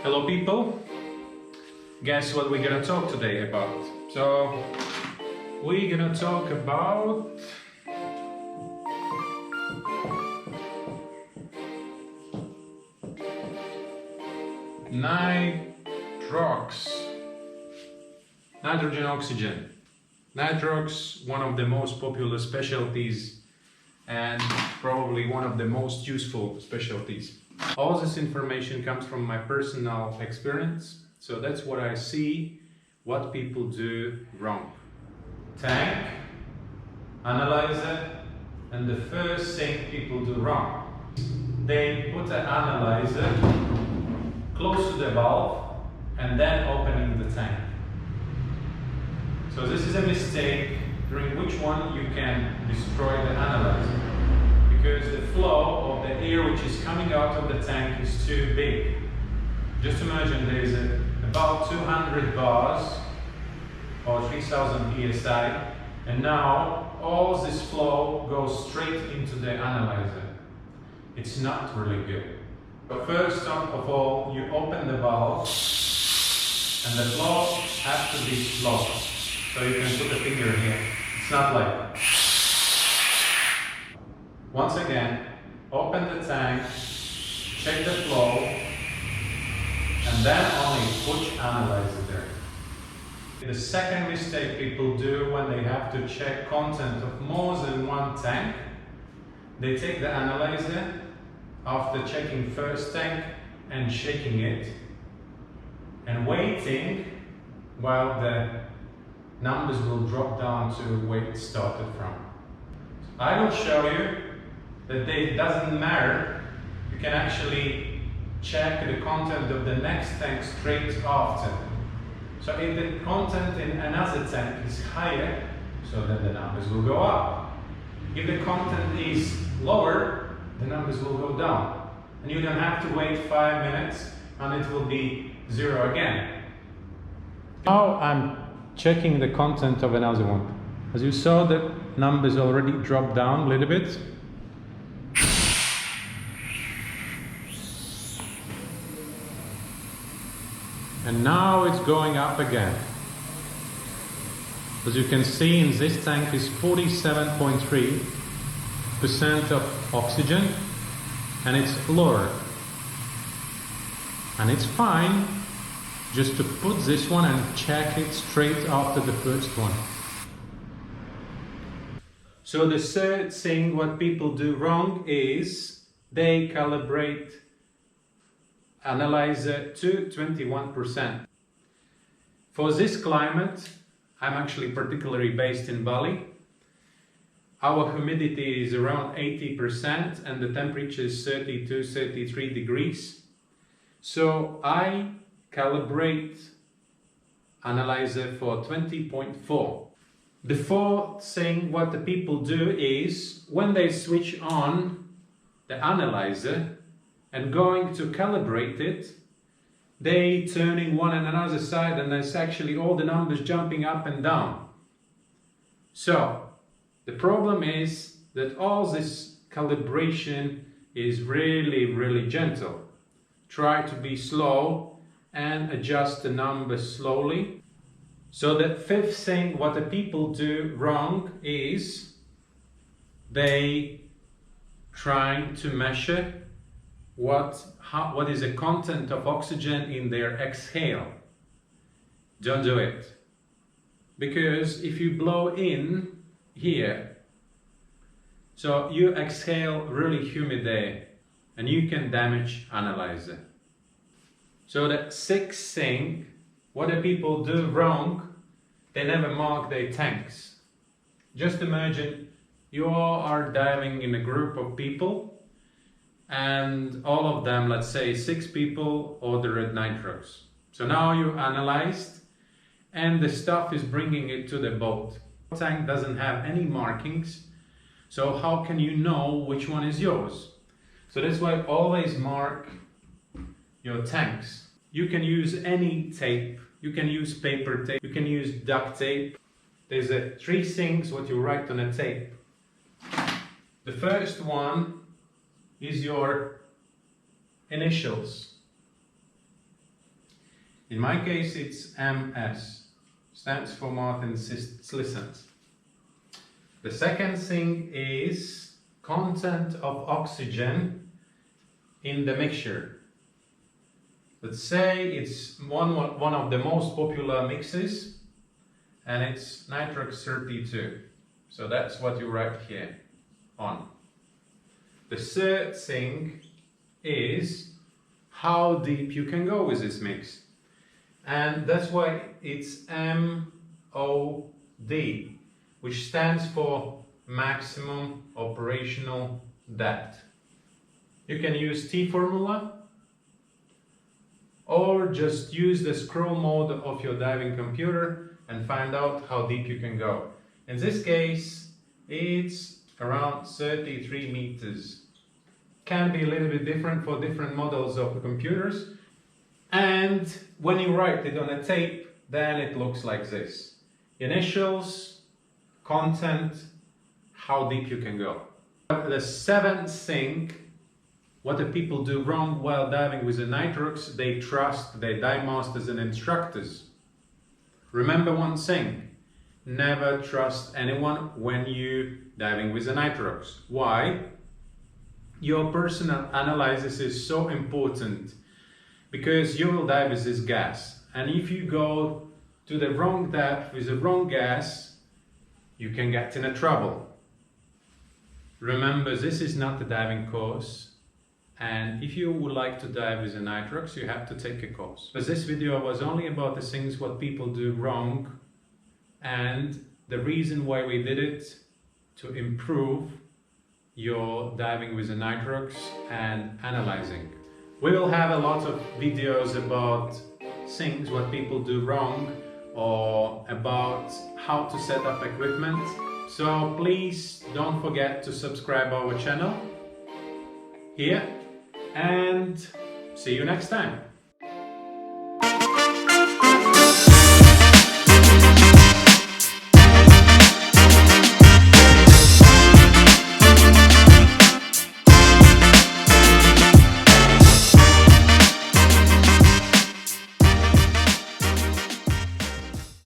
Hello people, guess what we're gonna talk today about? So we're gonna talk about nitrox, nitrogen oxygen. Nitrox, one of the most popular specialties and probably one of the most useful specialties. All this information comes from my personal experience, so that's what I see, what people do wrong. Tank, analyzer, and the first thing people do wrong. They put an analyzer close to the valve and then opening the tank. So this is a mistake during which one you can destroy the analyzer, because the flow of the air which is coming out of the tank is too big. Just imagine there is about 200 bars or 3000 psi, and now all this flow goes straight into the analyzer. It's not really good. But first of all, you open the valve and the flow has to be slow. So you can put a finger here. It's not like. Once again, open the tank, check the flow, and then only push analyzer there. The second mistake people do when they have to check content of more than one tank, they take the analyzer after checking first tank and shaking it and waiting while the numbers will drop down to where it started from. I will show you that it doesn't matter. You can actually check the content of the next tank straight after. So if the content in another tank is higher, so then the numbers will go up. If the content is lower, the numbers will go down. And you don't have to wait 5 minutes and it will be zero again. Now I'm checking the content of another one. As you saw, the numbers already dropped down a little bit. And now it's going up again. As you can see, in this tank is 47.3% of oxygen, and it's lower. And it's fine just to put this one and check it straight after the first one. So the third thing what people do wrong is they calibrate analyzer to 21%. For this climate, I'm actually particularly based in Bali. Our humidity is around 80% and the temperature is 32-33 degrees. So I calibrate analyzer for 20.4. The fourth thing what the people do is when they switch on the analyzer and going to calibrate it, they turning one and another side, and there's actually all the numbers jumping up and down. So the problem is that all this calibration is really gentle. Try to be slow and adjust the numbers slowly. So the fifth thing what the people do wrong is they trying to measure what is the content of oxygen in their exhale. Don't do it. Because if you blow in here, so you exhale really humid air and you can damage analyzer. So the sixth thing, what the people do wrong, they never mark their tanks. Just imagine you are diving in a group of people and all of them, let's say 6 people, ordered nitrox. So now you analyzed and the stuff is bringing it to the boat. The tank doesn't have any markings, so how can you know which one is yours? So that's why always mark your tanks. You can use any tape, you can use paper tape, you can use duct tape. There's 3 things what you write on a tape. The first one is your initials. In my case it's MS, stands for Martin Slissen's. The second thing is content of oxygen in the mixture. Let's say it's one of the most popular mixes and it's nitrox 32. So that's what you write here on. The third thing is how deep you can go with this mix. And that's why it's MOD, which stands for maximum operational depth. You can use T formula or just use the scroll mode of your diving computer and find out how deep you can go. In this case, it's around 33 meters. Can be a little bit different for different models of the computers. And when you write it on a tape, then it looks like this. Initials, content, how deep you can go. The seventh thing, what the people do wrong while diving with the nitrox, they trust their dive masters and instructors. Remember one thing, never trust anyone when you diving with the nitrox. Why? Your personal analysis is so important because you will dive with this gas, and if you go to the wrong depth with the wrong gas, you can get in a trouble. Remember, this is not a diving course, and if you would like to dive with the nitrox, you have to take a course. But this video was only about the things what people do wrong and the reason why we did it, to improve your diving with the nitrox and analyzing. We will have a lot of videos about things what people do wrong or about how to set up equipment. So please don't forget to subscribe our channel here and see you next time.